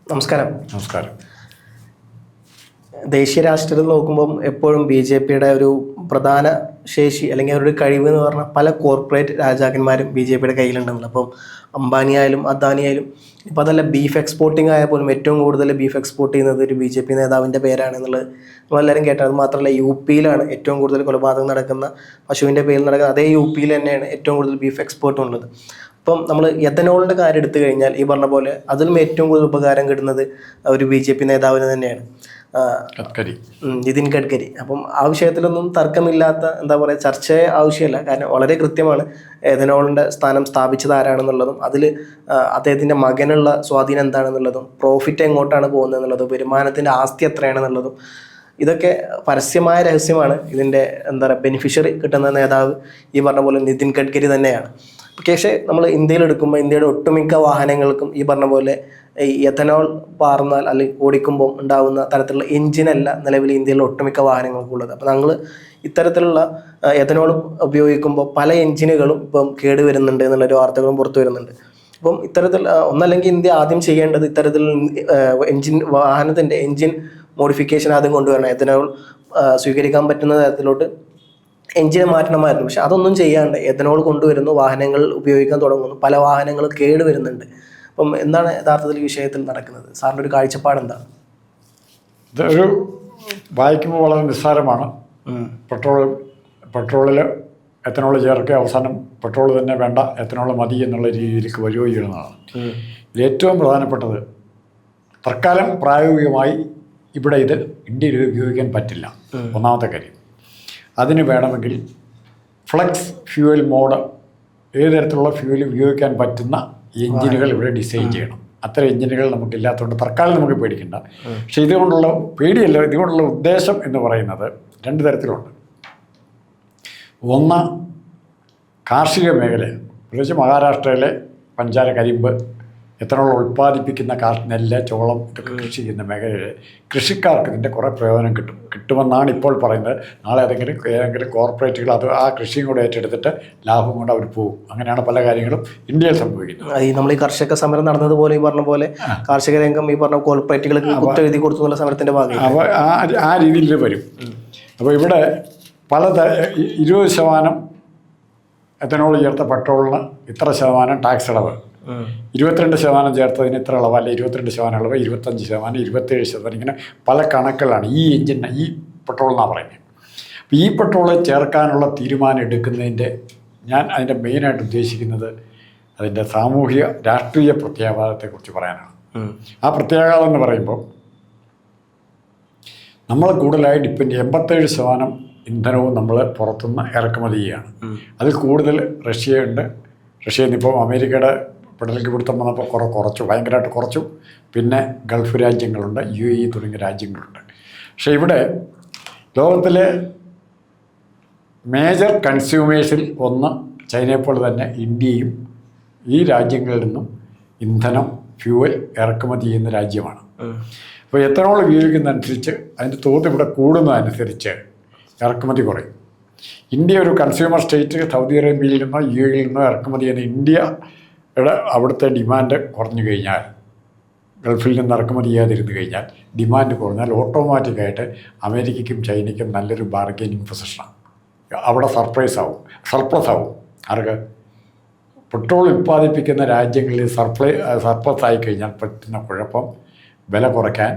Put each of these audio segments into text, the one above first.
നമസ്കാരം. നമസ്കാരം. ദേശീയ രാഷ്ട്രീയത്തിൽ നോക്കുമ്പം എപ്പോഴും ബി ജെ പിയുടെ ഒരു പ്രധാന ശേഷി അല്ലെങ്കിൽ അവരുടെ കഴിവ് എന്ന് പറഞ്ഞാൽ പല കോർപ്പറേറ്റ് രാജാക്കന്മാരും ബി ജെ പിയുടെ കയ്യിലുണ്ടെന്നുള്ളത്. അപ്പം അംബാനി ആയാലും അദാനി ആയാലും ഇപ്പം അതല്ല ബീഫ് എക്സ്പോർട്ടിങ് ആയാൽ പോലും ഏറ്റവും കൂടുതൽ ബീഫ് എക്സ്പോർട്ട് ചെയ്യുന്നത് ഒരു ബി ജെ പി നേതാവിൻ്റെ പേരാണെന്നുള്ളത് നമ്മളെല്ലാവരും കേട്ടത്. അത് മാത്രമല്ല യു പിയിലാണ് ഏറ്റവും കൂടുതൽ കൊലപാതകം നടക്കുന്ന, പശുവിൻ്റെ പേരിൽ നടക്കുന്ന അതേ യു പിയിൽ തന്നെയാണ് ഏറ്റവും കൂടുതൽ ബീഫ് എക്സ്പോർട്ടും ഉള്ളത്. ഇപ്പം നമ്മൾ എഥനോളിൻ്റെ കാര്യം എടുത്തു കഴിഞ്ഞാൽ ഈ പറഞ്ഞ പോലെ അതിലും ഏറ്റവും കൂടുതൽ ഉപകാരം കിട്ടുന്നത് ഒരു ബി ജെ പി നേതാവിന് തന്നെയാണ്, നിതിൻ ഗഡ്കരി. അപ്പം ആ വിഷയത്തിലൊന്നും തർക്കമില്ലാത്ത എന്താ പറയുക ചർച്ചയെ ആവശ്യമില്ല. കാരണം വളരെ കൃത്യമാണ് എഥനോളിൻ്റെ സ്ഥാനം സ്ഥാപിച്ചത് ആരാണെന്നുള്ളതും അതിൽ അദ്ദേഹത്തിൻ്റെ മകനുള്ള സ്വാധീനം എന്താണെന്നുള്ളതും പ്രോഫിറ്റ് എങ്ങോട്ടാണ് പോകുന്നത് എന്നുള്ളതും വരുമാനത്തിൻ്റെ ആസ്തി എത്രയാണെന്നുള്ളതും ഇതൊക്കെ പരസ്യമായ രഹസ്യമാണ്. ഇതിൻ്റെ എന്താ പറയുക ബെനിഫിഷ്യറി കിട്ടുന്ന നേതാവ് ഈ പറഞ്ഞ പോലെ നിതിൻ ഗഡ്കരി തന്നെയാണ്. പക്ഷേ നമ്മൾ ഇന്ത്യയിൽ എടുക്കുമ്പോൾ ഇന്ത്യയുടെ ഒട്ടുമിക്ക വാഹനങ്ങൾക്കും ഈ പറഞ്ഞ പോലെ ഈ എഥനോൾ പാർന്നാൽ അല്ലെങ്കിൽ ഓടിക്കുമ്പോൾ ഉണ്ടാകുന്ന തരത്തിലുള്ള എഞ്ചിനല്ല നിലവിൽ ഇന്ത്യയിലെ ഒട്ടുമിക്ക വാഹനങ്ങൾക്കുള്ളത്. അപ്പോൾ ഞങ്ങൾ ഇത്തരത്തിലുള്ള എഥനോൾ ഉപയോഗിക്കുമ്പോൾ പല എഞ്ചിനുകളും ഇപ്പം കേടുവരുന്നുണ്ട് എന്നുള്ളൊരു വാർത്തകളും പുറത്തു വരുന്നുണ്ട്. അപ്പം ഇത്തരത്തിൽ ഒന്നല്ലെങ്കിൽ ഇന്ത്യ ആദ്യം ചെയ്യേണ്ടത് ഇത്തരത്തിൽ വാഹനത്തിൻ്റെ എഞ്ചിൻ മോഡിഫിക്കേഷൻ ആദ്യം കൊണ്ടുവരണം. എഥനോൾ സ്വീകരിക്കാൻ പറ്റുന്ന തരത്തിലോട്ട് എഞ്ചിനെ മാറ്റണമായിരുന്നു. പക്ഷെ അതൊന്നും ചെയ്യാണ്ട് എഥനോൾ കൊണ്ടുവരുന്നു, വാഹനങ്ങൾ ഉപയോഗിക്കാൻ തുടങ്ങുന്നു, പല വാഹനങ്ങളും കേടുവരുന്നുണ്ട്. അപ്പം എന്താണ് യഥാർത്ഥത്തിൽ ഈ വിഷയത്തിൽ നടക്കുന്നത്? സാറിൻ്റെ ഒരു കാഴ്ചപ്പാട് എന്താണ്? ഇതൊരു വായിക്കുമ്പോൾ വളരെ നിസ്സാരമാണ്. പെട്രോളിൽ എഥനോൾ ചേർക്കുക, അവസാനം പെട്രോൾ തന്നെ വേണ്ട, എഥനോൾ മതി എന്നുള്ള രീതിയിലേക്ക് വരികയോ ചെയ്യുന്നതാണ്. ഇതിലേറ്റവും പ്രധാനപ്പെട്ടത് തൽക്കാലം പ്രായോഗികമായി ഇവിടെ ഇത് ഇന്ത്യയിൽ ഉപയോഗിക്കാൻ പറ്റില്ല. ഒന്നാമത്തെ കാര്യം. അതിന് വേണമെങ്കിൽ ഫ്ലക്സ് ഫ്യൂവൽ മോഡ്, ഏത് തരത്തിലുള്ള ഫ്യൂവൽ ഉപയോഗിക്കാൻ പറ്റുന്ന എഞ്ചിനുകൾ ഇവിടെ ഡിസൈൻ ചെയ്യണം. അത്തരം എഞ്ചിനുകൾ നമുക്കില്ലാത്തതുകൊണ്ട് തൽക്കാലം നമുക്ക് പേടിക്കണ്ട. പക്ഷെ ഇതുകൊണ്ടുള്ള പേടിയല്ല, ഇതുകൊണ്ടുള്ള ഉദ്ദേശം എന്ന് പറയുന്നത് രണ്ട് തരത്തിലുണ്ട്. ഒന്ന്, കാർഷിക മേഖല, പ്രത്യേകിച്ച് മഹാരാഷ്ട്രയിലെ പഞ്ചാര, കരിമ്പ്, എഥനോൾ ഉൽപ്പാദിപ്പിക്കുന്ന നെല്ല്, ചോളം ഇതൊക്കെ കൃഷി ചെയ്യുന്ന മേഖലയിൽ കൃഷിക്കാർക്ക് ഇതിൻ്റെ കുറേ പ്രയോജനം കിട്ടുമെന്നാണ് ഇപ്പോൾ പറയുന്നത്. നാളെ ഏതെങ്കിലും കോർപ്പറേറ്റുകൾ അത് ആ കൃഷിയും കൂടെ ഏറ്റെടുത്തിട്ട് ലാഭം കൊണ്ട് അവർ പോകും. അങ്ങനെയാണ് പല കാര്യങ്ങളും ഇന്ത്യയിൽ സംഭവിക്കുന്നത്. ഈ നമ്മൾ ഈ കർഷക സമരം നടന്നതുപോലെ ഈ പറഞ്ഞ പോലെ കാർഷിക രംഗം ഈ പറഞ്ഞ കോർപ്പറേറ്റുകൾക്ക് കുത്തെഴുതി കൊടുത്തുള്ള സമരത്തിൻ്റെ ഭാഗം അപ്പോൾ ആ രീതിയിൽ വരും. അപ്പോൾ ഇവിടെ 20% എഥനോൾ ചേർത്ത പെട്രോളിന് ഇത്ര ശതമാനം ടാക്സ് ഇളവ്, 22% ചേർത്തതിന് ഇത്ര ഇളവ്, അല്ലെ 22% ഇളവ്, 25%, 27%, ഇങ്ങനെ പല കണക്കുകളാണ് ഈ എഞ്ചിന്, ഈ പെട്രോൾ എന്നാണ് പറയുന്നത്. അപ്പോൾ ഈ പെട്രോൾ ചേർക്കാനുള്ള തീരുമാനം എടുക്കുന്നതിൻ്റെ അതിൻ്റെ മെയിനായിട്ട് ഉദ്ദേശിക്കുന്നത് അതിൻ്റെ സാമൂഹിക രാഷ്ട്രീയ പ്രത്യാഘാതത്തെക്കുറിച്ച് പറയാനാണ്. ആ പ്രത്യാഘാതം എന്ന് പറയുമ്പോൾ നമ്മൾ കൂടുതലായി 87% ഇന്ധനവും നമ്മൾ പുറത്തുനിന്ന് ഇറക്കുമതി ചെയ്യുകയാണ്. അതിൽ കൂടുതൽ റഷ്യയുണ്ട്. റഷ്യയിൽ നിന്നിപ്പോൾ അമേരിക്കയുടെ പെടലേക്ക് പിടുത്തം വന്നപ്പോൾ കുറച്ചു, ഭയങ്കരമായിട്ട് കുറച്ചു. പിന്നെ ഗൾഫ് രാജ്യങ്ങളുണ്ട്, UAE തുടങ്ങിയ രാജ്യങ്ങളുണ്ട്. പക്ഷേ ഇവിടെ ലോകത്തിലെ മേജർ കൺസ്യൂമേഴ്സിൽ ഒന്ന് ചൈനയെപ്പോലെ തന്നെ ഇന്ത്യയും ഈ രാജ്യങ്ങളിൽ നിന്നും ഇന്ധനം, ഫ്യൂവൽ ഇറക്കുമതി ചെയ്യുന്ന രാജ്യമാണ്. അപ്പോൾ എഥനോൾ ഉപയോഗിക്കുന്നതനുസരിച്ച് അതിൻ്റെ തോത് ഇവിടെ കൂടുന്നതനുസരിച്ച് ഇറക്കുമതി കുറയും. ഇന്ത്യ ഒരു കൺസ്യൂമർ സ്റ്റേറ്റ്, സൗദി അറേബ്യയിൽ നിന്നോ UAE നിന്നോ ഇറക്കുമതി ചെയ്യുന്ന ഇന്ത്യയുടെ അവിടുത്തെ ഡിമാൻഡ് കുറഞ്ഞു കഴിഞ്ഞാൽ, ഗൾഫിൽ നിന്ന് ഇറക്കുമതി ചെയ്യാതിരുന്നു കഴിഞ്ഞാൽ ഡിമാൻഡ് കുറഞ്ഞാൽ ഓട്ടോമാറ്റിക്കായിട്ട് അമേരിക്കയ്ക്കും ചൈനയ്ക്കും നല്ലൊരു ബാർഗെയിനിങ് പൊസിഷനാണ്. അവിടെ സർപ്ലസ് ആവും. ആർക്ക്? പെട്രോൾ ഉൽപ്പാദിപ്പിക്കുന്ന രാജ്യങ്ങളിൽ സർപ്ലസ് ആയിക്കഴിഞ്ഞാൽ പറ്റുന്ന കുഴപ്പം വില കുറയ്ക്കാൻ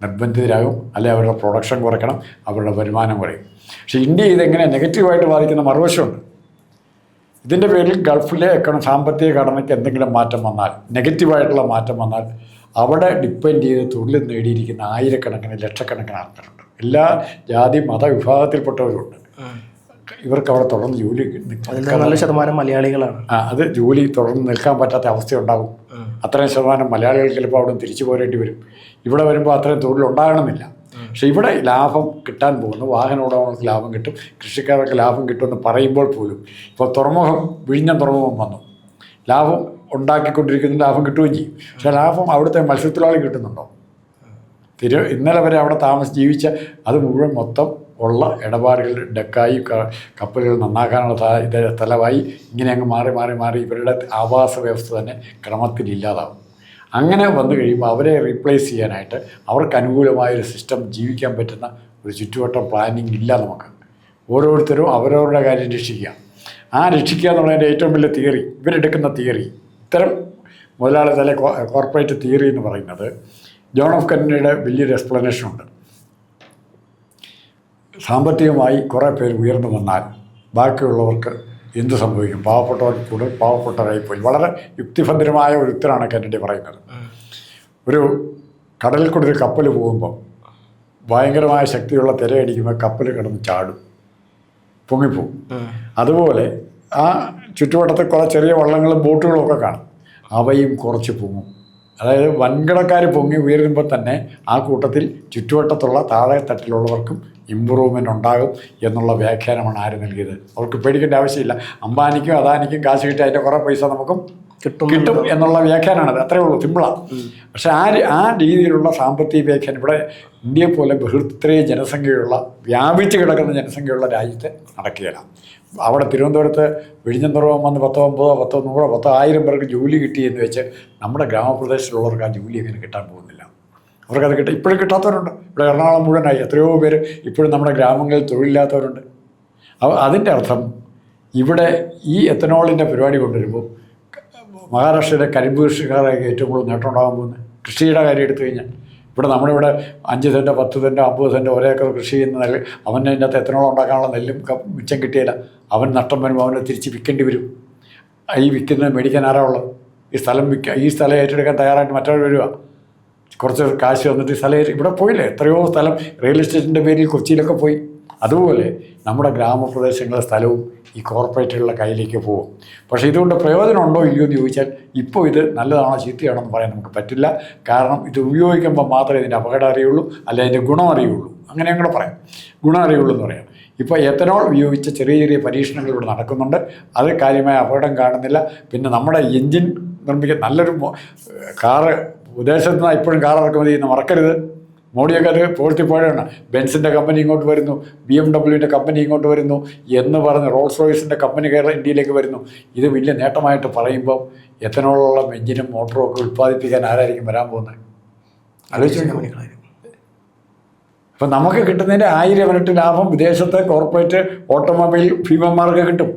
നിർബന്ധിതരാകും, അല്ലെങ്കിൽ അവരുടെ പ്രൊഡക്ഷൻ കുറയ്ക്കണം, അവരുടെ വരുമാനം കുറയും. പക്ഷേ ഇന്ത്യ ഇതെങ്ങനെ നെഗറ്റീവായിട്ട് ബാധിക്കുന്ന മറുവശമുണ്ട്. ഇതിൻ്റെ പേരിൽ ഗൾഫിലെ സാമ്പത്തിക ഘടനയ്ക്ക് എന്തെങ്കിലും മാറ്റം വന്നാൽ, നെഗറ്റീവായിട്ടുള്ള മാറ്റം വന്നാൽ, അവിടെ ഡിപ്പെൻഡ് ചെയ്ത് തൊഴിൽ നേടിയിരിക്കുന്ന ആയിരക്കണക്കിന് ലക്ഷക്കണക്കിന് ആൾക്കാരുണ്ട്. എല്ലാ ജാതി മത വിഭാഗത്തിൽപ്പെട്ടവരുണ്ട്. ഇവർക്ക് അവിടെ തുടർന്ന് ജോലി നല്ല ശതമാനം മലയാളികളാണ്. അത് ജോലി തുടർന്ന് നിൽക്കാൻ പറ്റാത്ത അവസ്ഥയുണ്ടാകും. അത്രയും ശതമാനം മലയാളികൾ ചിലപ്പോൾ അവിടെ തിരിച്ചു പോരേണ്ടി വരും. ഇവിടെ വരുമ്പോൾ അത്രയും തൊഴിലുണ്ടാകണമെന്നില്ല. പക്ഷെ ഇവിടെ ലാഭം കിട്ടാൻ പോകുന്നു, വാഹന ഉടമകൾക്ക് ലാഭം കിട്ടും, കൃഷിക്കാർക്ക് ലാഭം കിട്ടുമെന്ന് പറയുമ്പോൾ പോലും ഇപ്പോൾ വിഴിഞ്ഞം തുറമുഖം വന്നു, ലാഭം ഉണ്ടാക്കിക്കൊണ്ടിരിക്കുന്ന ലാഭം കിട്ടുകയും ചെയ്യും. പക്ഷേ ലാഭം അവിടുത്തെ മത്സ്യത്തൊഴിലാളി കിട്ടുന്നുണ്ടോ? ഇന്നലെ വരെ അവിടെ ജീവിച്ച അത് മുഴുവൻ മൊത്തം ഉള്ള ഇടപാടുകൾ, ഡെക്കായി കപ്പലുകൾ നന്നാക്കാനുള്ള സ്ഥലമായി ഇങ്ങനെ അങ്ങ് മാറി ഇവരുടെ ആവാസ വ്യവസ്ഥ തന്നെ ക്രമത്തിലില്ലാതാവും. അങ്ങനെ വന്നു കഴിയുമ്പോൾ അവരെ റീപ്ലേസ് ചെയ്യാനായിട്ട് അവർക്ക് അനുകൂലമായൊരു സിസ്റ്റം ജീവിക്കാൻ പറ്റുന്ന ഒരു ചുറ്റുവട്ടം പ്ലാനിങ് ഇല്ല നമുക്ക്. ഓരോരുത്തരും അവരവരുടെ കാര്യം രക്ഷിക്കുക. ആ രക്ഷിക്കുക എന്നുള്ളതിൻ്റെ ഏറ്റവും വലിയ തിയറി, ഇവരെടുക്കുന്ന തിയറി, ഇത്തരം മുതലാളി തല കോർപ്പറേറ്റ് തിയറി എന്ന് പറയുന്നത് ജോൺ എഫ് കെന്നഡിയുടെ വലിയൊരു എക്സ്പ്ലനേഷനുണ്ട്. സാമ്പത്തികമായി കുറേ പേര് ഉയർന്നു വന്നാൽ ബാക്കിയുള്ളവർക്ക് എന്ത് സംഭവിക്കും? പാവപ്പെട്ടവർ കൂടുതൽ പാവപ്പെട്ടവരായിപ്പോയി. വളരെ യുക്തിഭദ്രമായ ഒരു ഉത്തരമാണ് കെന്നഡി പറയുന്നത്. ഒരു കടലിൽ കൂടി ഒരു കപ്പൽ പോകുമ്പോൾ ഭയങ്കരമായ ശക്തിയുള്ള തിരയടിക്കുമ്പോൾ കപ്പൽ കിടന്ന് ചാടും, പൊങ്ങിപ്പോവും. അതുപോലെ ആ ചുറ്റുവട്ടത്തെ കുറേ ചെറിയ വള്ളങ്ങളും ബോട്ടുകളും ഒക്കെ കാണും, അവയും കുറച്ച് പൊങ്ങും. അതായത് വൻകിടക്കാർ പൊങ്ങി ഉയരുമ്പോൾ തന്നെ ആ കൂട്ടത്തിൽ ചുറ്റുവട്ടത്തുള്ള താഴെ തട്ടിലുള്ളവർക്കും ഇമ്പ്രൂവ്മെൻ്റ് ഉണ്ടാകും എന്നുള്ള വ്യാഖ്യാനമാണ് ആര് നൽകിയത്. അവർക്ക് പേടിക്കേണ്ട ആവശ്യമില്ല. അംബാനിക്കും അദാനിക്കും കാശ് കിട്ടി അതിൻ്റെ കുറേ പൈസ നമുക്കും കിട്ടും എന്നുള്ള വ്യാഖ്യാനമാണത്. അത്രയേ ഉള്ളൂ, സിമ്പിളാണ്. പക്ഷേ ആ രീതിയിലുള്ള സാമ്പത്തിക വ്യാഖ്യാനം ഇവിടെ ഇന്ത്യയെ പോലെ ബൃഹത്രയ ജനസംഖ്യയുള്ള, വ്യാപിച്ച് കിടക്കുന്ന ജനസംഖ്യയുള്ള രാജ്യത്ത് നടക്കുകയില്ല. അവിടെ തിരുവനന്തപുരത്ത് വിഴിഞ്ഞം തുറമുഖം വന്ന് 10, 50, 100, 10,000 പേർക്ക് ജോലി കിട്ടി എന്ന് വെച്ച് നമ്മുടെ ഗ്രാമപ്രദേശത്തുള്ളവർക്ക് ആ ജോലി അങ്ങനെ കിട്ടാൻ പോകുന്നില്ല. അവർക്കത് ഇപ്പോഴും കിട്ടാത്തവരുണ്ട്. ഇവിടെ എറണാകുളം മുഴുവനായി എത്രയോ പേര് ഇപ്പോഴും നമ്മുടെ ഗ്രാമങ്ങളിൽ തൊഴിലില്ലാത്തവരുണ്ട്. അതിൻ്റെ അർത്ഥം ഇവിടെ ഈ എത്തനോളിൻ്റെ പരിപാടി കൊണ്ടുവരുമ്പോൾ മഹാരാഷ്ട്രയിലെ കരിമ്പ് കൃഷിക്കാരൊക്കെ ഏറ്റവും കൂടുതൽ നേട്ടം ഉണ്ടാകാൻ പോകുന്നത്. കൃഷിയുടെ കാര്യം എടുത്തു കഴിഞ്ഞാൽ ഇവിടെ നമ്മുടെ ഇവിടെ 5 സെൻറ്റോ 10 സെൻറ്റോ 50 സെൻറ്റോ ഒരേക്കർ കൃഷി ചെയ്യുന്ന നെല്ല്, അവൻ്റെ അതിൻ്റെ അകത്ത് എത്തനോളം ഉണ്ടാക്കാനുള്ള നെല്ലും മിച്ചം കിട്ടിയില്ല. അവൻ നഷ്ടം വരുമ്പോൾ അവനെ തിരിച്ച് വിൽക്കേണ്ടി വരും. ഈ വിൽക്കുന്നത് മേടിക്കാൻ ആരാ ഉള്ളത്? ഈ സ്ഥലം ഏറ്റെടുക്കാൻ തയ്യാറായിട്ട് മറ്റൊരു വരിക, കുറച്ച് കാശ് വന്നിട്ട് ഈ സ്ഥലം ഇവിടെ പോയില്ലേ? എത്രയോ സ്ഥലം റിയൽ എസ്റ്റേറ്റിൻ്റെ പേരിൽ കൊച്ചിയിലൊക്കെ പോയി. അതുപോലെ നമ്മുടെ ഗ്രാമപ്രദേശങ്ങളിലെ സ്ഥലവും ഈ കോർപ്പറേറ്റുകളുടെ കയ്യിലേക്ക് പോകും. പക്ഷേ ഇതുകൊണ്ട് പ്രയോജനമുണ്ടോ ഇല്ലയോ എന്ന് ചോദിച്ചാൽ ഇപ്പോൾ ഇത് നല്ലതാണോ ചീത്തയാണോ എന്ന് പറയാൻ നമുക്ക് പറ്റില്ല. കാരണം ഇത് ഉപയോഗിക്കുമ്പോൾ മാത്രമേ ഇതിൻ്റെ അപകടം അറിയുള്ളൂ, അല്ല അതിൻ്റെ ഗുണം അറിയുള്ളൂ. അങ്ങനെ ഞങ്ങൾ പറയാം, ഗുണം അറിയുള്ളൂ എന്ന് പറയാം. ഇപ്പോൾ എത്തനോൾ ഉപയോഗിച്ച ചെറിയ ചെറിയ പരീക്ഷണങ്ങൾ ഇവിടെ നടക്കുന്നുണ്ട്. അത് കാര്യമായ അപകടം കാണുന്നില്ല. പിന്നെ നമ്മുടെ എൻജിൻ നിർമ്മിക്കാൻ നല്ലൊരു കാറ് വിദേശത്ത് നിന്ന് ഇപ്പോഴും കാർ ഇറക്കുമതി ചെയ്യുന്ന മറക്കരുത്. മോഡിയൊക്കെ അത് പൂഴ്ത്തിപ്പോഴാണ്. ബെൻസിൻ്റെ കമ്പനി ഇങ്ങോട്ട് വരുന്നു, BMW കമ്പനി ഇങ്ങോട്ട് വരുന്നു എന്ന് പറഞ്ഞ് റോൾസ് റോയ്സിൻ്റെ കമ്പനി ഇന്ത്യയിലേക്ക് വരുന്നു. ഇത് വലിയ നേട്ടമായിട്ട് പറയുമ്പോൾ എത്തനോളുള്ള എഞ്ചിനും മോട്ടറും ഒക്കെ ഉൽപ്പാദിപ്പിക്കാൻ ആരായിരിക്കും വരാൻ പോകുന്നത്? ആലോചിച്ച്. അപ്പം നമുക്ക് കിട്ടുന്നതിൻ്റെ 1000 ഇരട്ടി ലാഭം വിദേശത്തെ കോർപ്പറേറ്റ് ഓട്ടോമൊബൈൽ ഭീമന്മാർക്ക് കിട്ടും.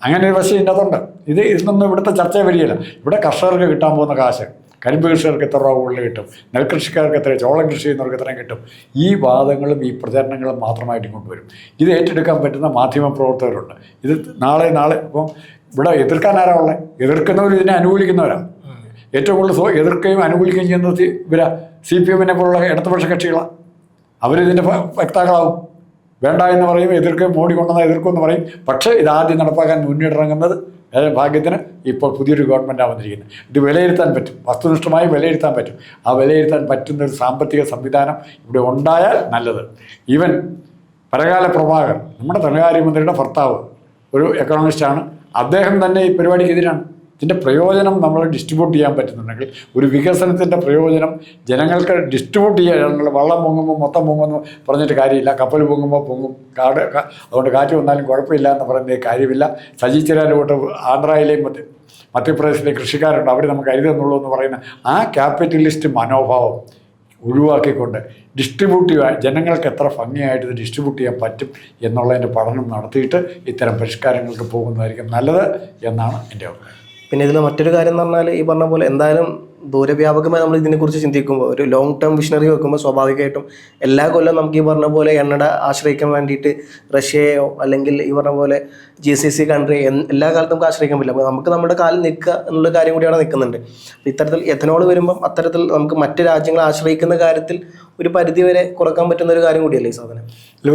അങ്ങനെ ഒരു വശം ഇതിൻ്റെ അകത്തുണ്ട്. ഇതിനൊന്നും ഇവിടുത്തെ ചർച്ച വരികയില്ല. ഇവിടെ കർഷകർക്ക് കിട്ടാൻ പോകുന്ന കാശ്, കരിമ്പ് കൃഷിക്കാർക്ക് എത്ര രൂപ കൂടുതൽ കിട്ടും, നെൽകൃഷിക്കാർക്ക് എത്ര, ചോളം കൃഷി ചെയ്യുന്നവർക്ക് എത്രയും കിട്ടും. ഈ വാദങ്ങളും ഈ പ്രചരണങ്ങളും മാത്രമായിട്ട് ഇങ്ങോട്ട് വരും. ഇത് ഏറ്റെടുക്കാൻ പറ്റുന്ന മാധ്യമ പ്രവർത്തകരുണ്ട്. ഇത് നാളെ ഇപ്പം ഇവിടെ എതിർക്കാൻ ആരാ ഉള്ളത്? എതിർക്കുന്നവർ ഇതിനെ അനുകൂലിക്കുന്നവരാണ്. ഏറ്റവും കൂടുതൽ എതിർക്കുകയും അനുകൂലിക്കുകയും ചെയ്യുന്നത് CPM പോലുള്ള ഇടതുപക്ഷ കക്ഷികളാണ്. അവരിതിൻ്റെ വക്താക്കളാവും. വേണ്ട എന്ന് പറയും, എതിർക്കുകയും മോഡി കൊണ്ടുവന്നാൽ എതിർക്കുമെന്ന് പറയും. പക്ഷേ ഇതാദ്യം നടപ്പാക്കാൻ മുന്നിട്ടിറങ്ങുന്നത് ഭാഗ്യത്തിന് ഇപ്പോൾ പുതിയൊരു ഗവൺമെൻറ്റാണ് വന്നിരിക്കുന്നത്. ഇത് വിലയിരുത്താൻ പറ്റും, വസ്തുനിഷ്ഠമായി വിലയിരുത്താൻ പറ്റും. ആ വിലയിരുത്താൻ പറ്റുന്നൊരു സാമ്പത്തിക സംവിധാനം ഇവിടെ ഉണ്ടായാൽ നല്ലത്. ഈവൻ പരകാല പ്രഭാകർ, നമ്മുടെ ധനകാര്യമന്ത്രിയുടെ ഭർത്താവ്, ഒരു എക്കണോമിസ്റ്റാണ്. അദ്ദേഹം തന്നെ ഈ പരിപാടിക്ക് എതിരാണ്. ഇതിൻ്റെ പ്രയോജനം നമ്മൾ ഡിസ്ട്രിബ്യൂട്ട് ചെയ്യാൻ പറ്റുന്നുണ്ടെങ്കിൽ, ഒരു വികസനത്തിൻ്റെ പ്രയോജനം ജനങ്ങൾക്ക് ഡിസ്ട്രിബ്യൂട്ട് ചെയ്യാൻ, വള്ളം പൊങ്ങുമ്പോൾ മൊത്തം പൊങ്ങുമെന്ന് പറഞ്ഞിട്ട് കാര്യമില്ല. കപ്പൽ പൊങ്ങുമ്പോൾ പൊങ്ങും, അതുകൊണ്ട് കാറ്റ് വന്നാലും കുഴപ്പമില്ല എന്ന് പറയുന്നത് കാര്യമില്ല. സജി ചെറിയാലോട്ട് ആന്ധ്രയിലെയും മധ്യപ്രദേശിലെ കൃഷിക്കാരുണ്ട്, അവർ നമുക്ക് അരുതെന്നുള്ളൂ എന്ന് പറയുന്ന ആ ക്യാപിറ്റലിസ്റ്റ് മനോഭാവം ഒഴിവാക്കിക്കൊണ്ട് ഡിസ്ട്രിബ്യൂട്ടീവായി ജനങ്ങൾക്ക് എത്ര ഭംഗിയായിട്ട് ഇത് ഡിസ്ട്രിബ്യൂട്ട് ചെയ്യാൻ പറ്റും എന്നുള്ളതിൻ്റെ പഠനം നടത്തിയിട്ട് ഇത്തരം പരിഷ്കാരങ്ങൾക്ക് പോകുന്നതായിരിക്കും നല്ലത് എന്നാണ് എൻ്റെ അഭിപ്രായം. പിന്നെ ഇതിൽ മറ്റൊരു കാര്യം എന്ന് പറഞ്ഞാൽ, ഈ പറഞ്ഞ പോലെ എന്തായാലും ദൂരവ്യാപകമായി നമ്മൾ ഇതിനെക്കുറിച്ച് ചിന്തിക്കുമ്പോൾ, ഒരു ലോങ് ടേം വിഷണറി വെക്കുമ്പോൾ സ്വാഭാവികമായിട്ടും എല്ലാ കൊല്ലം നമുക്ക് ഈ പറഞ്ഞ പോലെ എണ്ണയുടെ ആശ്രയിക്കാൻ വേണ്ടിയിട്ട് റഷ്യയോ അല്ലെങ്കിൽ ഈ പറഞ്ഞ പോലെ GCC കൺട്രി എല്ലാ കാലത്തും നമുക്ക് ആശ്രയിക്കാൻ പറ്റില്ല. അപ്പോൾ നമുക്ക് നമ്മുടെ കാലിൽ നിൽക്കുക എന്നുള്ള കാര്യം കൂടിയാണ് നിൽക്കുന്നുണ്ട്. ഇത്തരത്തിൽ എഥനോൾ വരുമ്പം അത്തരത്തിൽ നമുക്ക് മറ്റ് രാജ്യങ്ങളെ ആശ്രയിക്കുന്ന കാര്യത്തിൽ ഒരു പരിധിവരെ കുറക്കാൻ പറ്റുന്ന ഒരു കാര്യം കൂടിയല്ലേ ഈ സാധനം?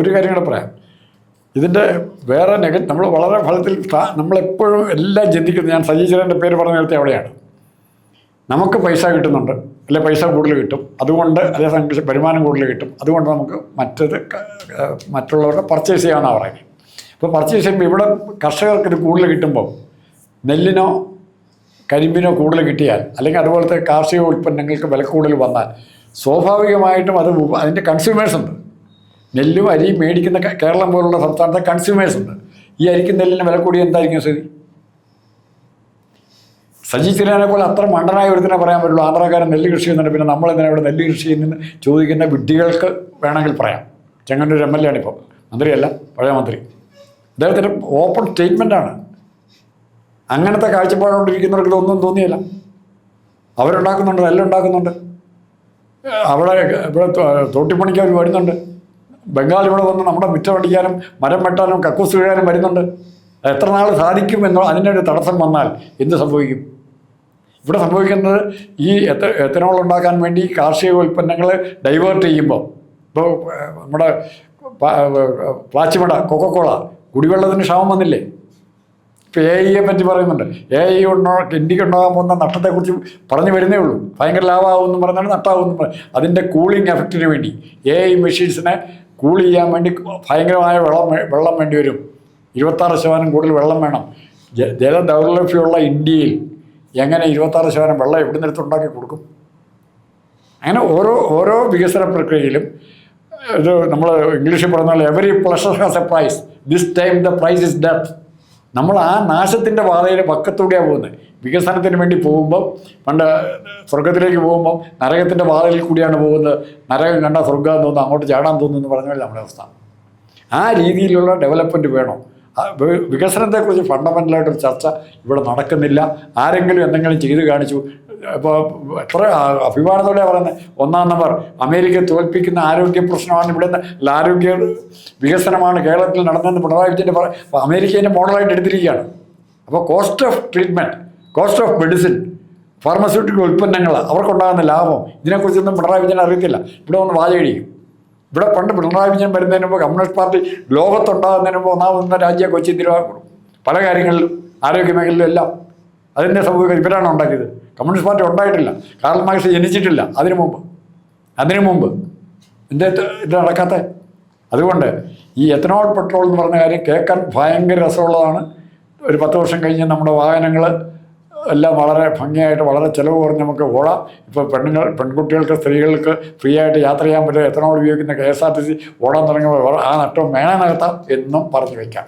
ഒരു കാര്യം കൂടെ പറയാം. ഇതിൻ്റെ വേറെ നമ്മൾ വളരെ ഫലത്തിൽ നമ്മളെപ്പോഴും എല്ലാം ചിന്തിക്കുന്നത്, ഞാൻ സജീശ്വരൻ്റെ പേര് പറഞ്ഞ നേരത്തെ അവിടെയാണ്. നമുക്ക് പൈസ കിട്ടുന്നുണ്ട്, അല്ലെ പൈസ കൂടുതൽ കിട്ടും, അതുകൊണ്ട് അതേ വരുമാനം കൂടുതൽ കിട്ടും, അതുകൊണ്ട് നമുക്ക് മറ്റുള്ളവരുടെ പർച്ചേസ് ചെയ്യാമെന്നാണ് പറയുന്നത്. ഇപ്പോൾ പർച്ചേസ് ചെയ്യുമ്പോൾ ഇവിടെ കർഷകർക്ക് ഇത് കൂടുതൽ കിട്ടുമ്പോൾ, നെല്ലിനോ കരിമ്പിനോ കൂടുതൽ കിട്ടിയാൽ, അല്ലെങ്കിൽ അതുപോലത്തെ കാർഷിക ഉൽപ്പന്നങ്ങൾക്ക് വില കൂടുതൽ വന്നാൽ, സ്വാഭാവികമായിട്ടും അതിൻ്റെ കൺസ്യൂമേഴ്സ് ഉണ്ട്. നെല്ലും അരിയും മേടിക്കുന്ന കേരളം പോലുള്ള സംസ്ഥാനത്തെ കൺസ്യൂമേഴ്സ് ഉണ്ട്. ഈ അരിക്കും നെല്ലിന് വില കൂടി എന്തായിരിക്കും സ്ഥിതി? സജി ചെറിയാനെ പോലെ അത്ര മണ്ടനായ ഒരുത്തിനെ പറയാൻ പറ്റുള്ളൂ ആന്ധ്രാക്കാരൻ നെല്ല് കൃഷി ചെയ്യുന്നുണ്ട്, പിന്നെ നമ്മളെന്തിനാ ഇവിടെ നെല്ല് കൃഷി ചെയ്യുന്നതെന്ന് ചോദിക്കുന്ന വിഡ്ഢികൾക്ക് വേണമെങ്കിൽ പറയാം. ചെങ്ങന്നൂർ MLA ആണിപ്പോൾ, മന്ത്രിയല്ല, പഴയ മന്ത്രി. അദ്ദേഹത്തിൻ്റെ ഓപ്പൺ സ്റ്റേറ്റ്മെൻറ്റാണ്. അങ്ങനത്തെ കാഴ്ചപ്പാടുകൊണ്ടിരിക്കുന്നവർക്ക് ഇതൊന്നും തോന്നിയില്ല. അവരുണ്ടാക്കുന്നുണ്ട്, നെല്ലുണ്ടാക്കുന്നുണ്ട്, ഇവിടെ തോട്ടിപ്പണിക്ക് അവർ വരുന്നുണ്ട്. ബംഗാൾ ഇവിടെ വന്ന് നമ്മുടെ മിറ്റം അടിക്കാനും മരം വെട്ടാനും കക്കൂസ് വീഴാനും വരുന്നുണ്ട്. എത്ര നാൾ സാധിക്കും എന്നോ അതിനൊരു തടസ്സം വന്നാൽ എന്ത് സംഭവിക്കും? ഇവിടെ സംഭവിക്കുന്നത് ഈ എത്തനോൾ ഉണ്ടാക്കാൻ വേണ്ടി കാർഷിക ഉൽപ്പന്നങ്ങൾ ഡൈവേർട്ട് ചെയ്യുമ്പോൾ, ഇപ്പോൾ നമ്മുടെ പ്ലാച്ചിമട, കൊക്കക്കോള, കുടിവെള്ളത്തിന് ക്ഷാമം വന്നില്ലേ? ഇപ്പോൾ AI പറ്റി പറയുന്നുണ്ട്. AI ഇന്ത്യക്ക് ഉണ്ടാകാൻ പോകുന്ന നഷ്ടത്തെക്കുറിച്ച് പറഞ്ഞു വരുന്നേ ഉള്ളൂ. ഭയങ്കര ലാഭമാകുമെന്ന് പറഞ്ഞാൽ നഷ്ടമാകുമെന്ന് പറയും. അതിൻ്റെ കൂളിംഗ് എഫക്റ്റിന് വേണ്ടി AI മെഷീൻസിനെ കൂൾ ചെയ്യാൻ വേണ്ടി ഭയങ്കരമായ വെള്ളം വേണ്ടി വരും. 26% കൂടുതൽ വെള്ളം വേണം. ജലദൗർലഭ്യമുള്ള ഇന്ത്യയിൽ എങ്ങനെ 26% വെള്ളം എവിടെ നിന്നെടുത്ത് ഉണ്ടാക്കി കൊടുക്കും? അങ്ങനെ ഓരോ വികസന പ്രക്രിയയിലും ഇത് നമ്മൾ ഇംഗ്ലീഷിൽ പറഞ്ഞാൽ every pleasure has a price, this time the price is death. നമ്മൾ ആ നാശത്തിൻ്റെ പാതയിൽ പക്കത്തൂടെയാണ് പോകുന്നത്. വികസനത്തിന് വേണ്ടി പോകുമ്പോൾ, പണ്ട് സ്വർഗത്തിലേക്ക് പോകുമ്പോൾ നരകത്തിൻ്റെ പാതയിൽ കൂടിയാണ് പോകുന്നത്. നരകം കണ്ടാൽ സ്വർഗം തോന്നുന്നു, അങ്ങോട്ട് ചാടാൻ തോന്നുന്നു എന്ന് പറഞ്ഞാൽ നമ്മുടെ അവസ്ഥ. ആ രീതിയിലുള്ള ഡെവലപ്മെൻറ്റ് വേണം. വികസനത്തെക്കുറിച്ച് ഫണ്ടമെൻ്റലായിട്ടൊരു ചർച്ച ഇവിടെ നടക്കുന്നില്ല. ആരെങ്കിലും എന്തെങ്കിലും ചെയ്ത് കാണിച്ചു. ഇപ്പോൾ എത്ര അഭിമാനത്തോടെ പറയുന്നത്, 1-ാം നമ്പർ അമേരിക്കയെ തോൽപ്പിക്കുന്ന ആരോഗ്യ പ്രശ്നമാണ് ഇവിടെ നിന്ന്, ആരോഗ്യ വികസനമാണ് കേരളത്തിൽ നടന്നതെന്ന് പിണറായി വിജയൻ്റെ അപ്പോൾ അമേരിക്കേൻ്റെ മോഡലായിട്ട് എടുത്തിരിക്കുകയാണ്. അപ്പോൾ cost of treatment, cost of medicine, pharmaceutical ഉൽപ്പന്നങ്ങൾ, അവർക്കുണ്ടാകുന്ന ലാഭം, ഇതിനെക്കുറിച്ചൊന്നും പിണറായി വിജയൻ അറിയത്തില്ല. ഇവിടെ ഒന്ന് വാചകടിക്കും. ഇവിടെ പണ്ട് പിണറായി വിജയൻ വരുന്നതിന് മുമ്പ് കമ്മ്യൂണിസ്റ്റ് പാർട്ടി ലോകത്തുണ്ടാകുന്നതിന് മുമ്പ് ഒന്നാമതൊന്ന രാജ്യം കൊച്ചി തിരുവാങ്കൂർ, പല കാര്യങ്ങളിലും ആരോഗ്യ മേഖലയിലും എല്ലാം. അതിൻ്റെ സംഭവിക്കുന്നത് ഇവരാണ് ഉണ്ടാക്കിയത്. കമ്മ്യൂണിസ്റ്റ് പാർട്ടി ഉണ്ടായിട്ടില്ല, കാർൽ മാർക്സ് ജനിച്ചിട്ടില്ല അതിനു മുമ്പ്. ഇത് നടക്കാത്ത. അതുകൊണ്ട് ഈ എത്തനോൾ പെട്രോൾ എന്ന് പറഞ്ഞ കാര്യം കേൾക്കാൻ ഭയങ്കര രസമുള്ളതാണ്. ഒരു 10 വർഷം കഴിഞ്ഞ് നമ്മുടെ വാഹനങ്ങൾ എല്ലാം വളരെ ഭംഗിയായിട്ട് വളരെ ചിലവ് കുറഞ്ഞ് നമുക്ക് ഓടാം. ഇപ്പോൾ പെൺകുട്ടികൾക്ക്, സ്ത്രീകൾക്ക് ഫ്രീ ആയിട്ട് യാത്ര ചെയ്യാൻ പറ്റുക എത്തനോൾ ഉപയോഗിക്കുന്ന KSRTC ഓടാൻ തുടങ്ങുമ്പോൾ ആ നഷ്ടം വേണം നികത്താം എന്നും പറഞ്ഞു വയ്ക്കാം.